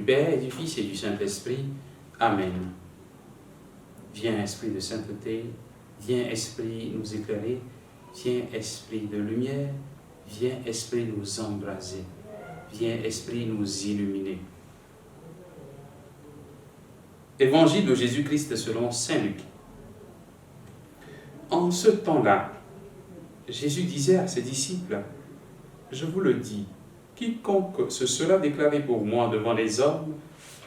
Père et du Fils et du Saint-Esprit. Amen. Viens, Esprit de sainteté, viens, Esprit, nous éclairer, viens, Esprit de lumière, viens, Esprit, nous embraser, viens, Esprit, nous illuminer. Évangile de Jésus-Christ selon saint Luc. En ce temps-là, Jésus disait à ses disciples, « Je vous le dis, quiconque se sera déclaré pour moi devant les hommes,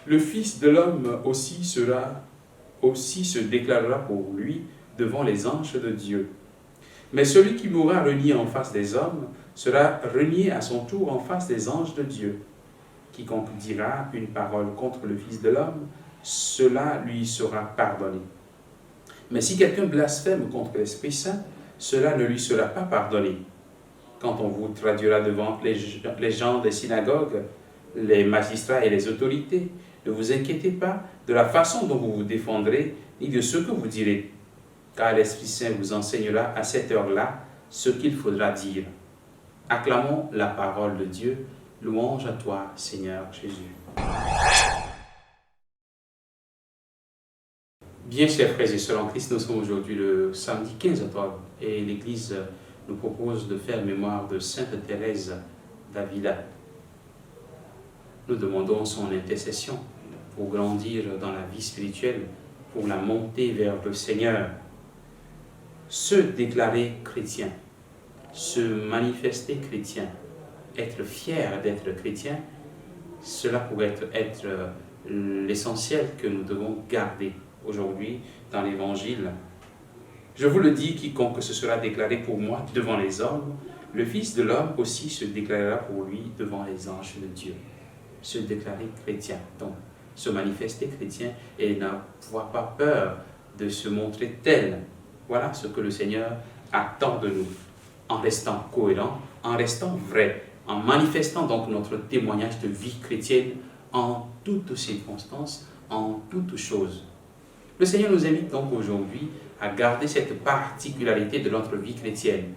le Fils de l'homme aussi se déclarera pour lui devant les anges de Dieu. Mais celui qui m'aura renié en face des hommes sera renié à son tour en face des anges de Dieu. Quiconque dira une parole contre le Fils de l'homme, cela lui sera pardonné. Mais si quelqu'un blasphème contre l'Esprit Saint, cela ne lui sera pas pardonné. Quand on vous traduira devant les gens des synagogues, les magistrats et les autorités, ne vous inquiétez pas de la façon dont vous vous défendrez, ni de ce que vous direz, car l'Esprit Saint vous enseignera à cette heure-là ce qu'il faudra dire. Acclamons la parole de Dieu. Louange à toi, Seigneur Jésus. Bien, chers frères et sœurs en Christ, nous sommes aujourd'hui le samedi 15 octobre et l'Église nous propose de faire mémoire de Sainte Thérèse d'Avila. Nous demandons son intercession pour grandir dans la vie spirituelle, pour la montée vers le Seigneur. Se déclarer chrétien, se manifester chrétien, être fier d'être chrétien, cela pourrait être l'essentiel que nous devons garder aujourd'hui dans l'Évangile. Je vous le dis, quiconque se sera déclaré pour moi devant les hommes, le Fils de l'homme aussi se déclarera pour lui devant les anges de Dieu. Se déclarer chrétien, donc se manifester chrétien et n'avoir pas peur de se montrer tel. Voilà ce que le Seigneur attend de nous, en restant cohérent, en restant vrai, en manifestant donc notre témoignage de vie chrétienne en toutes circonstances, en toutes choses. Le Seigneur nous invite donc aujourd'hui à garder cette particularité de notre vie chrétienne,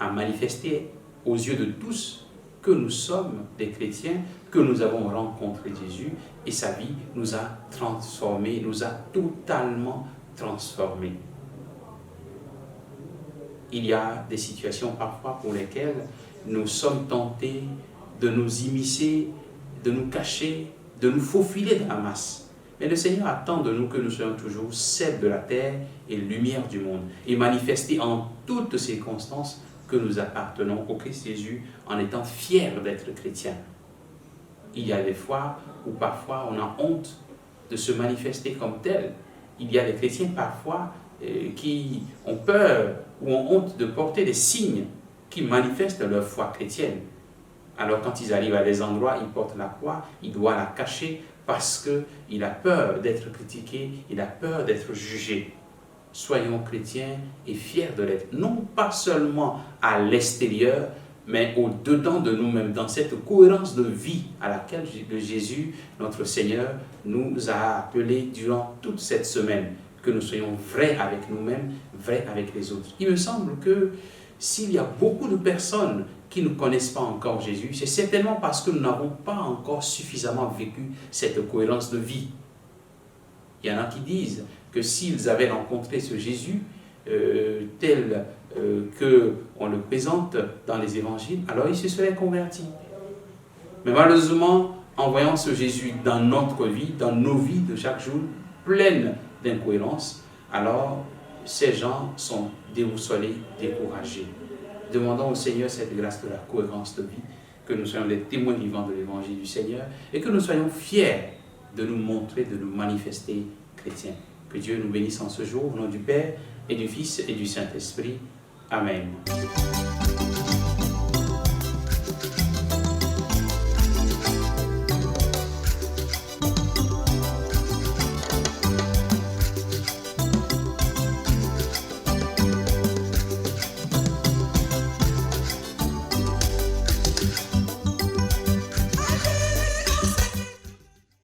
à manifester aux yeux de tous que nous sommes des chrétiens, que nous avons rencontré Jésus et sa vie nous a transformés, nous a totalement transformés. Il y a des situations parfois pour lesquelles nous sommes tentés de nous immiscer, de nous cacher, de nous faufiler dans la masse. Mais le Seigneur attend de nous que nous soyons toujours sel de la terre et lumière du monde, et manifester en toutes circonstances que nous appartenons au Christ Jésus en étant fiers d'être chrétiens. Il y a des fois où parfois on a honte de se manifester comme tel. Il y a des chrétiens parfois qui ont peur ou ont honte de porter des signes qui manifestent leur foi chrétienne. Alors quand ils arrivent à des endroits, ils portent la croix, ils doivent la cacher parce qu'il a peur d'être critiqué, il a peur d'être jugé. Soyons chrétiens et fiers de l'être, non pas seulement à l'extérieur, mais au-dedans de nous-mêmes, dans cette cohérence de vie à laquelle Jésus, notre Seigneur, nous a appelés durant toute cette semaine, que nous soyons vrais avec nous-mêmes, vrais avec les autres. Il me semble que s'il y a beaucoup de personnes qui ne connaissent pas encore Jésus, c'est certainement parce que nous n'avons pas encore suffisamment vécu cette cohérence de vie. Il y en a qui disent que s'ils avaient rencontré ce Jésus tel qu'on le présente dans les évangiles, alors ils se seraient convertis. Mais malheureusement, en voyant ce Jésus dans notre vie, dans nos vies de chaque jour, pleines d'incohérences, alors ces gens sont déboussolés, découragés. Demandons au Seigneur cette grâce de la cohérence de vie, que nous soyons les témoins vivants de l'évangile du Seigneur et que nous soyons fiers de nous montrer, de nous manifester chrétiens. Que Dieu nous bénisse en ce jour, au nom du Père et du Fils et du Saint-Esprit. Amen.